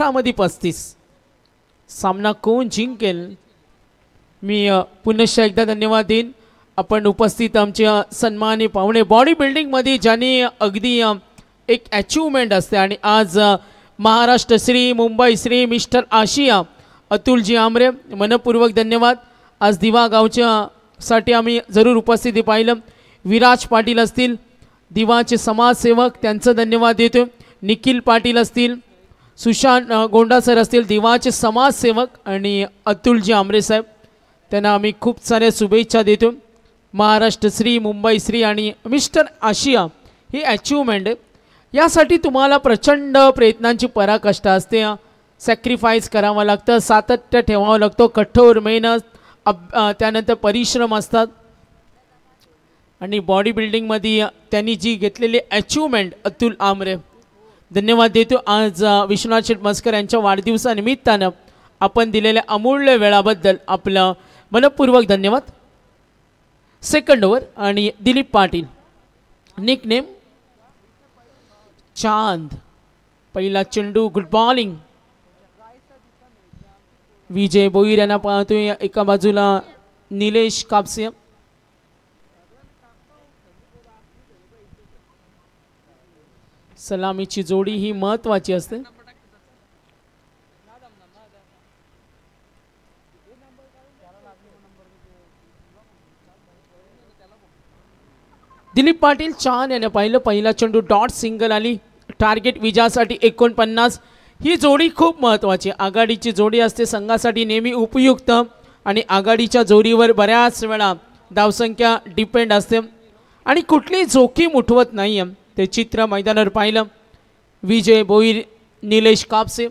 18 मध्ये 35. सामना कोण जिंकेल मी पुनश्च एकदा धन्यवाद देईन. आपण उपस्थित आमचे सन्मानी पाहुणे बॉडी बिल्डिंग मध्ये ज्यांनी अगदी एक अचिव्हमेंट असते आणि आज महाराष्ट्र श्री मुंबई श्री मिस्टर आशिया अतुलजी आमरे मनपूर्वक धन्यवाद. आज दिवा गावच्या साठी आम्ही जरूर उपस्थिती पाहिलं. विराज पाटील असतील दिवाचे समाजसेवक त्यांचं धन्यवाद देतो. निखिल पाटील असतील सुशांत गोंडा सर असतील दिवाचे समाजसेवक आणि अतुलजी आमरे साहेब त्यांना आम्ही खूप साऱ्या शुभेच्छा देतो. महाराष्ट्र श्री मुंबई श्री आणि मिस्टर आशिया ही अचिव्हमेंट आहे. यासाठी तुम्हाला प्रचंड प्रयत्नांची पराकाष्ठा असते. सॅक्रिफाईस करावं लागतं सातत्य ठेवावं लागतं कठोर मेहनत त्यानंतर परिश्रम असतात आणि बॉडी बिल्डिंगमध्ये त्यांनी जी घेतलेली अचिव्हमेंट अतुल आमरे धन्यवाद देतो. आज विश्वनाथ शेठ मस्कर यांच्या वाढदिवसानिमित्तानं आपण दिलेल्या अमूल्य वेळाबद्दल आपलं मनपूर्वक धन्यवाद. सेकंड ओव्हर आणि दिलीप पाटील निक नेम चांद पहिला चेंडू गुड बॉलिंग. विजय बोईर यांना पाहतोय एका बाजूला निलेश कापसे. सलामीची जोडी ही महत्वाची असते. दिलीप पाटील छान याने पाहिलं पहिला चेंडू डॉट सिंगल आली. टार्गेट विजयासाठी 49. ही जोडी खूप महत्त्वाची आघाडीची जोडी असते संघासाठी नेहमी उपयुक्त आणि आघाडीच्या जोडीवर बऱ्याच वेळा धावसंख्या डिपेंड असते आणि कुठलीही जोखीम उठवत नाही. ते चित्र मैदानावर पाहिलं. विजय बोईर निलेश कापसे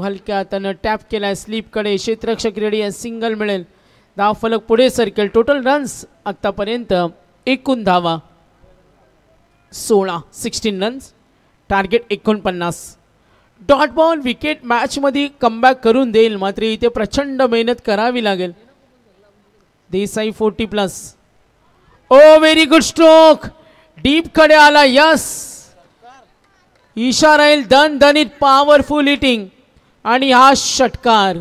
हलक्या हातानं टॅप केलाय स्लीपकडे क्षेत्ररक्षक रेडी आहे सिंगल मिळेल. धाव फलक पुढे सरकेल. टोटल रन्स आतापर्यंत एकूण धावा 16 runs target 49. Dot ball wicket मॅचमध्ये कमबॅक करून देईल मात्र इथे प्रचंड मेहनत करावी लागेल. देसाई 40+. ओ व्हेरी गुड स्ट्रोक डीप कडे आला. यस इशारा येईल दणदणीत पॉवरफुल हिटिंग आणि हा षटकार.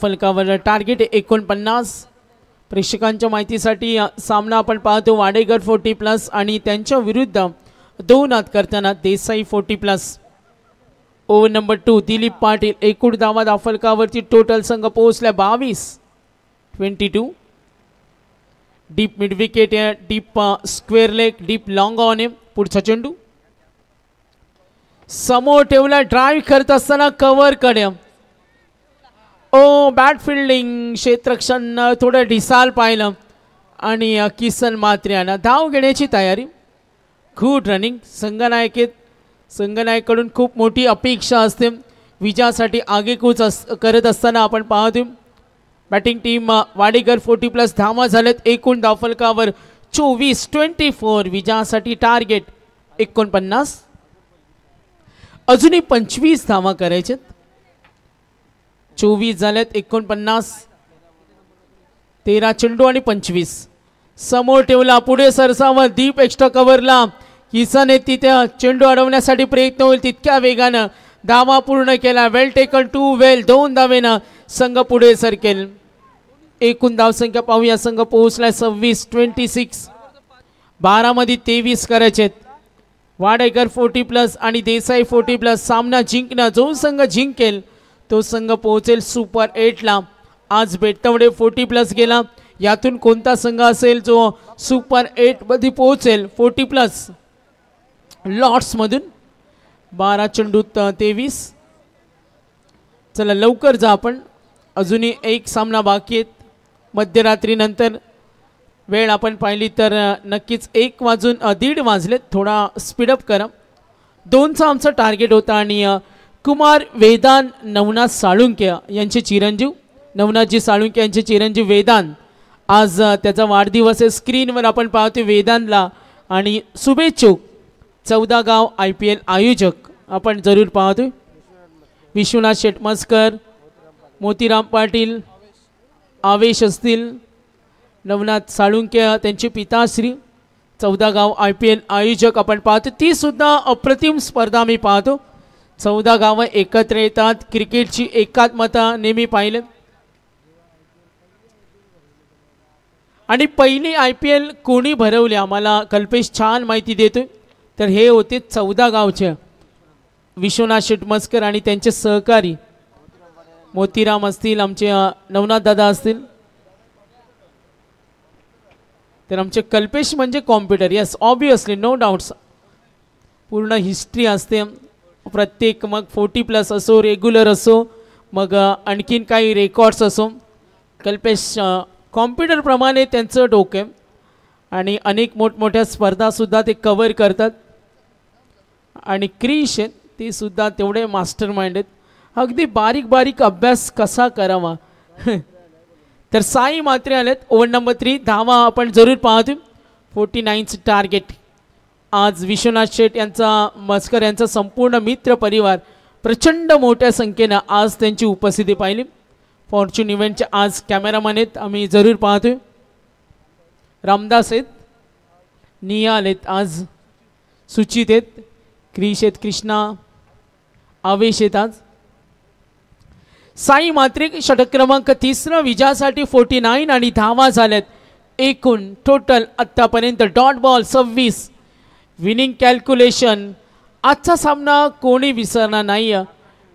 फलकावर टार्गेट 49. प्रेक्षकांच्या माहितीसाठी सामना आपण पाहतो वाडेकर 40+ आणि त्यांच्या विरुद्ध 2 हात करताना देसाई 40+. ओव्हर नंबर 2 दिलीप पाटील एकूण धावा फलकावरती टोटल संघ पोहोचल्या 22. Deep mid wicket deep square leg deep long on. पुढचा चेंडू समोर ठेवला ड्राईव्ह करत असताना कव्हर कडे. ओ बॅट फिल्डिंग क्षेत्ररक्षण थोडं ढिसाल पाहिलं आणि किसन मात्र्यानं धाव घेण्याची तयारी. Good running. संघनायकडून खूप मोठी अपेक्षा असते विजयासाठी आगेकूच करत असताना आपण पाहतो. बॅटिंग टीम वाडेकर 40+ धावा झालेत. एकूण धावफलकावर 24 विजयासाठी टार्गेट 49. अजूनही 25 धावा करायच्यात. 24 झालेत 49. 13 चेंडू आणि 25. समोर ठेवला पुढे सरसावर दीप एक्स्ट्रा कव्हरला. किसन तिथे चेंडू अडवण्यासाठी प्रयत्न होईल तितक्या वेगानं धावा पूर्ण केला. वेल टेकन 2 वेल 2 धावेनं संघ पुढे सरकेल. एकूण धावसंख्या पाहूया संघ पोहोचलाय 26. 12 मध्ये 23 करायचेत. वाडेकर 40+ आणि देसाई 40+. सामना जिंकणं जो संघ जिंकेल तो संघ पोहोचेल सुपर 8ला. आज बेटवडे 40+ गेला. यातून कोणता संघ असेल जो सुपर 8 मध्ये पोहोचेल 40+ लॉट्स मधून. 12 चेंडूत 23. चला लवकर जा आपण अजूनही एक सामना बाकी आहेत. मध्यरात्रीनंतर वेळ आपण पाहिली तर नक्कीच 1:01 वाजलेत. थोडा स्पीडअप करा. 2चा आमचा टार्गेट होता आणि कुमार वेदांत नवनाथ साळुंके यांचे चिरंजीव नवनाथजी साळुंके यांचे चिरंजीव वेदांत आज त्याचा वाढदिवस आहे. स्क्रीनवर आपण पाहतो वेदांतला आणि शुभेच्छुक 14 गाव IPL आयोजक आपण जरूर पाहतोय. विश्वनाथ शेटमस्कर, मोतीराम पाटील, आवेश असतील, नवनाथ साळुंके त्यांचे पिताश्री 14 गाव IPL आयोजक आपण पाहतो. ती सुद्धा अप्रतिम स्पर्धा मी पाहतो. 14 गावं एकत्र येतात, क्रिकेटची एकात्मता नेहमी पाहिले. आणि पहिली IPL कोणी भरवली आम्हाला कल्पेश छान माहिती देतोय. तर हे होते 14 गावचे विश्वनाथ शेटमस्कर आणि त्यांचे सहकारी मोतीराम असतील, आमचे नवनाथ दादा असतील. तर आमचे कल्पेश म्हणजे computer, yes obviously no doubts. पूर्ण हिस्ट्री असते प्रत्येक, मग 40+ असो, रेग्युलर असो, मग आणखीन काही रेकॉर्ड्स असो. कल्पेश कॉम्प्युटरप्रमाणे त्यांचं डोकं आहे आणि अनेक मोठमोठ्या स्पर्धासुद्धा ते कवर करतात. आणि क्रिश आहेत ते सुद्धा तेवढे मास्टर माइंड आहेत. अगदी बारीक बारीक अभ्यास कसा करावा. तर साई मात्रे आलेत. ओव्हर नंबर 3 धावा आपण जरूर पाहतो. 49चं टार्गेट. आज विश्वनाथ शेट यांचा, मस्कर यांचा संपूर्ण मित्र परिवार प्रचंड मोठ्या संख्येनं आज त्यांची उपस्थिती पाहिली. फॉर्च्यून इव्हेंटचे आज कॅमेरामॅन आहेत, आम्ही जरूर पाहतोय. रामदास आहेत, निहाल आहेत, आज सुचित आहेत, क्रिश आहेत, कृष्णा, आवेश आहेत. आज साई मात्रे षटक क्रमांक 3 विजयासाठी 49 आणि धावा झाल्यात एकूण टोटल आत्तापर्यंत. Dot ball 26. Winning calculation. आजचा सामना कोणी विसरणार नाही.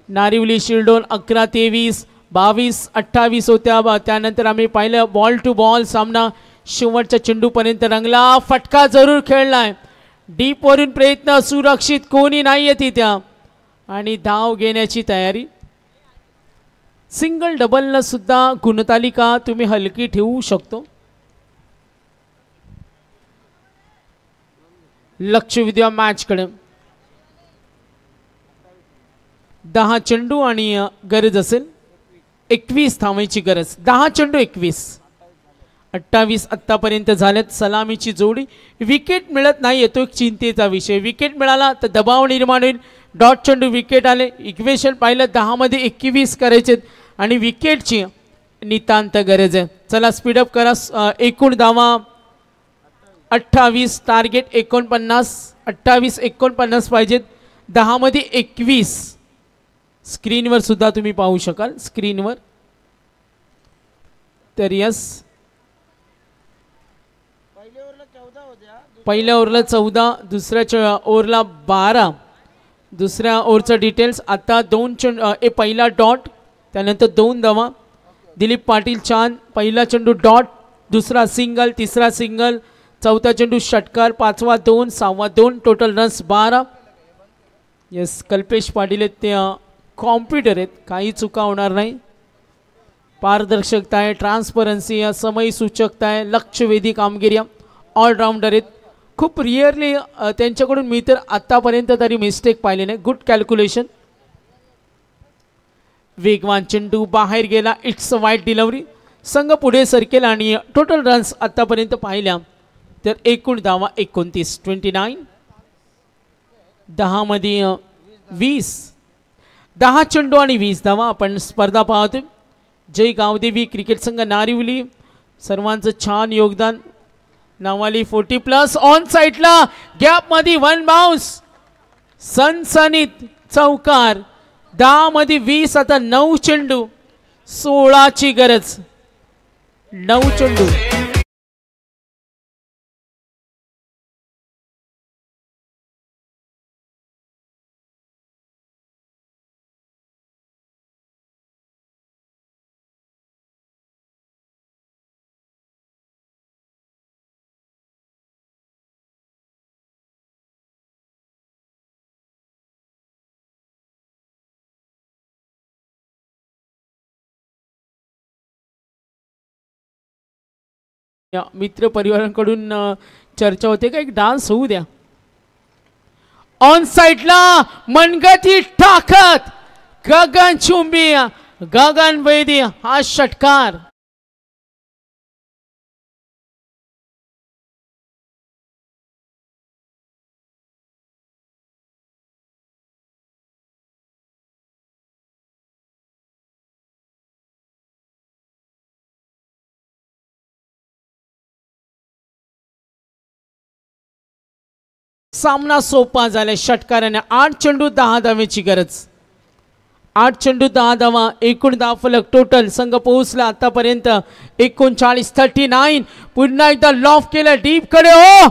नारिवली शिल्डोन 11-23, 22-28 होत्या. त्यानंतर आम्ही पाहिलं बॉल टू बॉल सामना शेवटच्या चेंडूपर्यंत रंगला. फटका जरूर खेळलाय. डीपवरून प्रयत्न, सुरक्षित कोणी नाही आहे तिथे आणि धाव घेण्याची तयारी. सिंगल डबलनं सुद्धा गुणतालिका तुम्ही हलकी ठेवू शकतो. लक्ष विद्या मॅचकडे. 10 चेंडू आणि गरज असेल 21 थांबायची गरज. 10 चेंडू 21. 28 आत्तापर्यंत झाल्यात. सलामीची जोडी. विकेट मिळत नाही तो एक चिंतेचा विषय. विकेट मिळाला तर दबाव निर्माण होईल. डॉट चेंडू विकेट आले. इक्वेशन पाहिलं 10 मध्ये 21 करायचे आणि विकेटची नितांत गरज आहे. चला स्पीडअप करा. एकूण धावा 28, टार्गेट 49. 28-49 पाहिजेत. 10 मध्ये 21. स्क्रीनवर सुद्धा तुम्ही पाहू शकाल स्क्रीनवर. तर यस, पहिल्या ओव्हरला 14, दुसऱ्या ओव्हरला 12. दुसऱ्या ओव्हरचं डिटेल्स. आता 2 चेंडू, पहिला डॉट, त्यानंतर 2 धावा. दिलीप पाटील छान. पहिला चेंडू डॉट, दुसरा सिंगल, तिसरा सिंगल, चौथा चेंडू षटकार, 5वा 2, 6वा 2, total runs 12. Yes, Kalpesh Patil आहेत ते कॉम्प्युटर आहेत, काही चुका होणार नाही. पारदर्शकता आहे, ट्रान्सपरन्सी आहे, समय सूचकता आहे, लक्षवेधी कामगिरी, ऑलराऊंडर आहेत. खूप रिअरली त्यांच्याकडून मी तर आत्तापर्यंत तरी मिस्टेक पाहिले नाही. Good calculation. वेगवान चेंडू बाहेर गेला. इट्स अ वाईट डिलिव्हरी. संघ पुढे सरकेल आणि टोटल रन्स आत्तापर्यंत पाहिल्या तर एकूण धावा 29. 29. 10 मध्ये 20. 10 चेंडू आणि 20 धावा. आपण स्पर्धा पाहतोय. जय गावदेवी क्रिकेट संघ नारिवली, सर्वांचं छान योगदान. नावाली 40+ ऑन साईडला गॅप मध्ये 1 बाउन्स. सनसनीत चौकार. 10 मध्ये 20. आता 9 चेंडू 16ची गरज. 9 चेंडू. या मित्र परिवारांकडून चर्चा होते का एक डान्स होऊ द्या. ऑन साइडला मनगती टाकत गगन चुंबी, गगन वैदी हा षटकार. सामना सोपा झाला. षटकाराने 8 चेंडू 10 धावेची गरज. 8 चेंडू 10 धावा, एकूण धावफलक टोटल. संघ पोहोचला आतापर्यंत 39-39. पुन्हा एकदा लॉफ केलं डीप कडे. हो,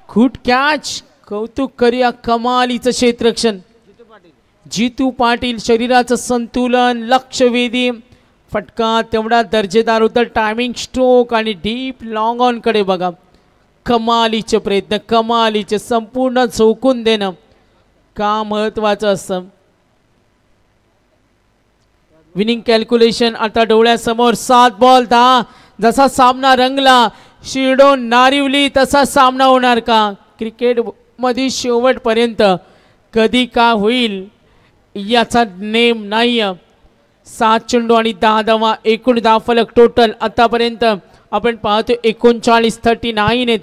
गुड कॅच. कौतुक करूया, कमालीचं क्षेत्ररक्षण. जितू पाटील शरीराचं संतुलन, लक्षवेधी फटका तेवढा दर्जेदार होता. टायमिंग, स्ट्रोक आणि डीप लॉंग ऑन कडे बघा. कमालीचे प्रयत्न, कमालीचे, संपूर्ण झोकून देणं का महत्वाचं असतं. विनिंग कॅल्क्युलेशन आता डोळ्यासमोर. 7 बॉल 10. जसा सामना रंगला, शिरडो नारिवली तसा सामना होणार का? क्रिकेट मध्ये शेवटपर्यंत कधी का होईल याचा नेम नाही. 7 चेंडू आणि 10 धावा, एकूण धावफलक टोटल आतापर्यंत आपण पाहतो 39-39 आहेत.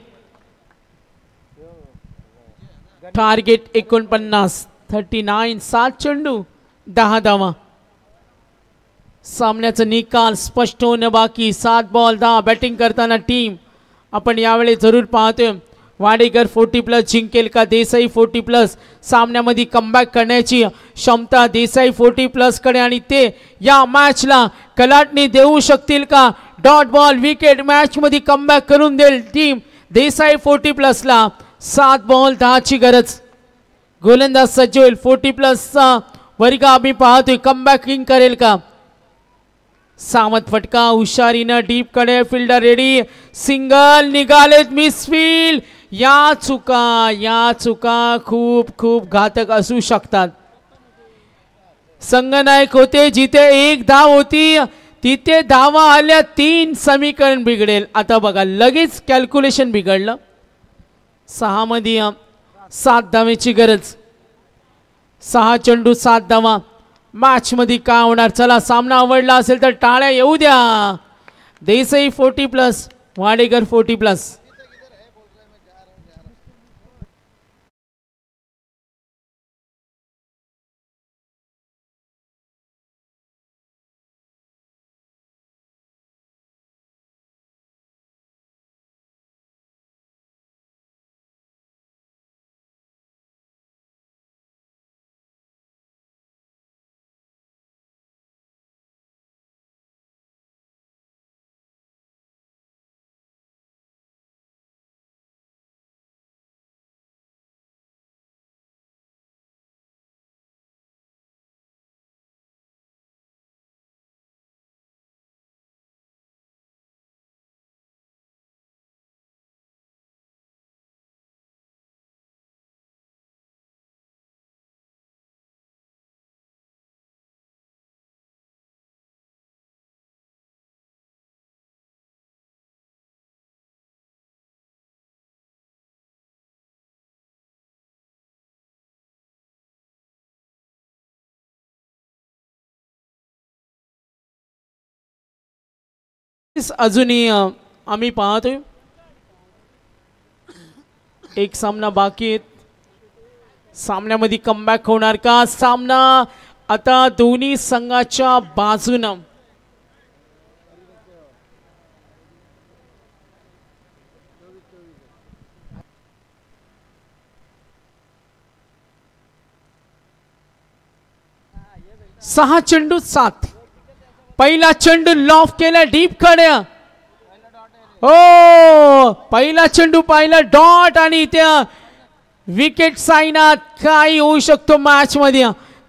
टार्गेट 49-39. 7 चेंडू 10 धावा. सामन्याचा निकाल स्पष्ट होणं बाकी. 7 बॉल 10. बॅटिंग करताना टीम आपण यावेळी जरूर पाहतोय. वाडेकर 40+ जिंकेल का देसाई 40+? सामन्यामध्ये कमबॅक करण्याची क्षमता देसाई 40+ कडे आणि ते या मॅचला कलाटणी देऊ शकतील का? डॉट बॉल विकेट मॅच मध्ये कमबॅक करून देईल टीम देसाई 40+ ला. 7 बॉल 10 ची गरज. गोलंदाज सज्ज होईल. 40+ चा वर्ग आम्ही पाहतोय. कमबॅकिंग करेल का? सावध फटका हुशारीनं डीप कडे. Fielder ready. सिंगल निघालेत. मिसफील्ड. या चुका खूप खूप घातक असू शकतात. संघनायक होते जिथे 1 धाव होती तिथे धावा आल्या 3. समीकरण बिघडेल. आता बघा लगेच कॅल्क्युलेशन बिघडलं. 6 मध्ये 7 धावेची गरज. 6 चेंडू 7 धावा. मॅच मध्ये काय होणार? चला, सामना आवडला असेल तर टाळ्या येऊ द्या. देसाई 40+, वाडेकर 40+. अजूनही आम्ही पाहतोय एक सामना बाकी आहे. सामन्यामध्ये कमबॅक होणार का? सामना आता दोन्ही संघाच्या बाजूनं सहा चेंडू 7. पहिला चेंडू लॉफ केला डीप कडे. हो, पहिला चेंडू पाहिला डॉट आणि त्या विकेट साईनात. काय होऊ शकतो मॅच मध्ये?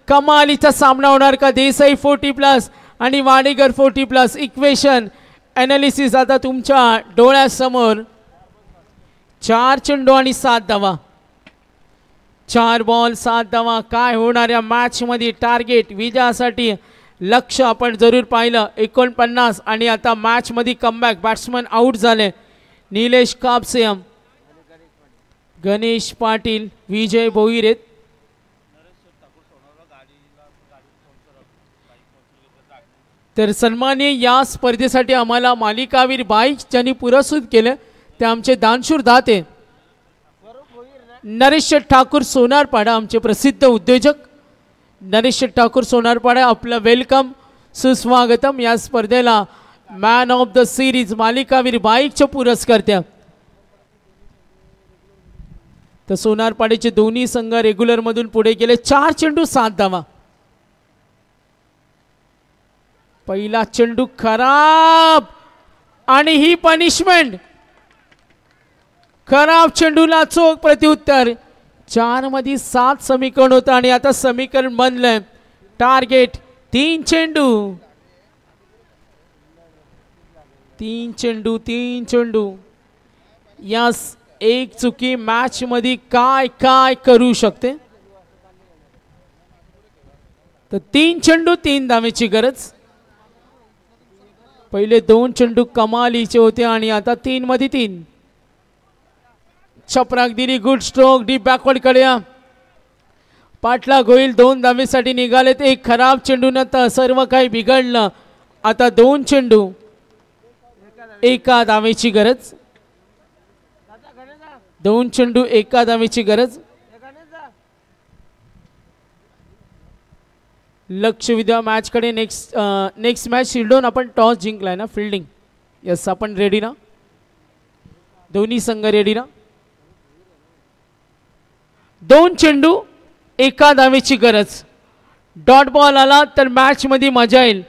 कमालीचा सामना होणार का? देसाई 40+ आणि वाडेकर 40+. इक्वेशन एनालिसिस आता तुमच्या डोळ्यासमोर. 4 चेंडू आणि 7 धावा. 4 बॉल 7 धावा. काय होणार या मॅच मध्ये? टार्गेट विजयासाठी लक्ष आपण जरूर पाहिलं 49. आणि आता मॅच मध्ये कमबॅक. बॅट्समन आउट झाले. निलेश कापसे, गणेश पाटील, विजय भोईर. तर सन्माननीय या स्पर्धेसाठी आम्हाला मालिकावीर बाईक ज्यांनी पुरस्कृत केलं ते आमचे दानशूर दाते नरेश ठाकूर सोनारपाडा, आमचे प्रसिद्ध उद्योजक नरेश ठाकूर सोनारपाडा. आपलं वेलकम, सुस्वागतम या स्पर्धेला. मॅन ऑफ द सिरीज मालिकावीर बाईकच्या पुरस्कर्त्या. तर सोनारपाड्याचे दोन्ही संघ रेग्युलर मधून पुढे गेले. 4 चेंडू 7 धावा. पहिला चेंडू खराब आणि ही पनिशमेंट. खराब चेंडूला चोख प्रत्युत्तर. 4 मध्ये 7 समीकरण होतं आणि आता समीकरण बनलंय. टार्गेट 3 चेंडू. 3 चेंडू 3 चेंडू. यास एक चुकी मॅच मध्ये काय काय करू शकते. तर 3 चेंडू 3 धावेची गरज. पहिले 2 चेंडू कमालीचे होते आणि आता 3 मध्ये 3. छपराक दिली. Good stroke. डीप बॅकवर्ड कडे पाठलाग होईल. 2 धावेसाठी निघालेत. एक खराब चेंडू नंतर सर्व काही बिघडलं. आता 2 चेंडू 1 धावेची गरज. 2 चेंडू 1 धावेची गरज. लक्ष विद्या मॅच कडे. नेक्स्ट मॅच शिल्डोन. आपण टॉस जिंकलाय ना. Fielding yes. आपण रेडी ना. दोन्ही संघ रेडी ना. 2 चेंडू 1 धावेची गरज. डॉट बॉल आला तर मॅच मध्ये मजा येईल.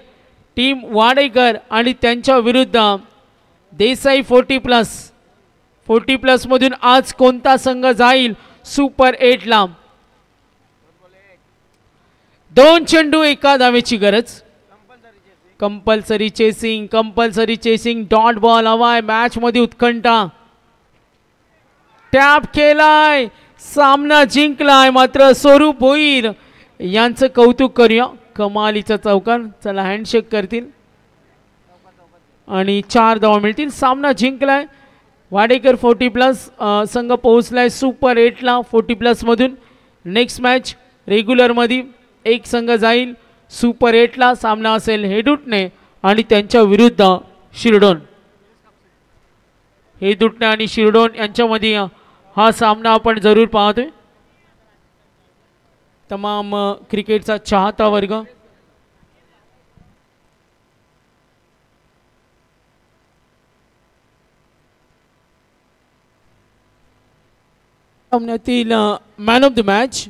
टीम वाडेकर आणि त्यांच्या विरुद्ध देसाई 40+ मधून आज कोणता संघ जाईल सुपर 8 ला. 2 चेंडू 1 धावेची गरज. Compulsory chasing. डॉट बॉल हवाय. मॅच मध्ये उत्कंठा. टॅप केलाय. सामना जिंकलाय. मात्र स्वरूप भोईर यांचं कौतुक करूया. कमालीचा चौकार. चला हँडशेक करतील आणि 4 धावा मिळतील. सामना जिंकलाय. वाडेकर 40+ संघ पोहोचलाय सुपर 8 ला 40+ मधून. नेक्स्ट मॅच रेग्युलर मध्ये एक संघ जाईल सुपर 8 ला. सामना असेल हेदुटणे आणि त्यांच्या विरुद्ध शिरडोन. हेदुटणे आणि शिरडोन यांच्यामध्ये हा सामना आपण जरूर पाहतोय. तमाम क्रिकेटचा चाहता वर्ग. सामन्यातील man of the match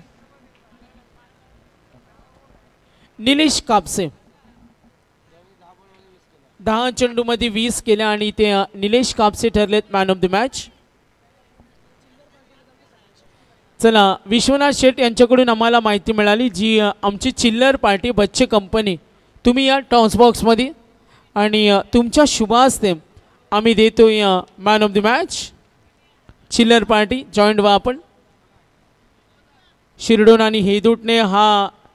Nilesh Kapse. 10 चेंडू मध्ये 20 केल्या आणि ते निलेश कापसे ठरलेत मॅन ऑफ द मॅच. चला विश्वनाथ शेठ यांच्याकडून आम्हाला माहिती मिळाली जी आमची चिल्लर पार्टी बच्चे कंपनी. तुम्ही या टॉस बॉक्स मध्ये आणि तुमच्या शुभ हस्ते आम्ही देतो या मॅन ऑफ द मॅच. चिल्लर पार्टी जॉईंट व्हा आपण. शिरडोन आणि हेदुटणे हा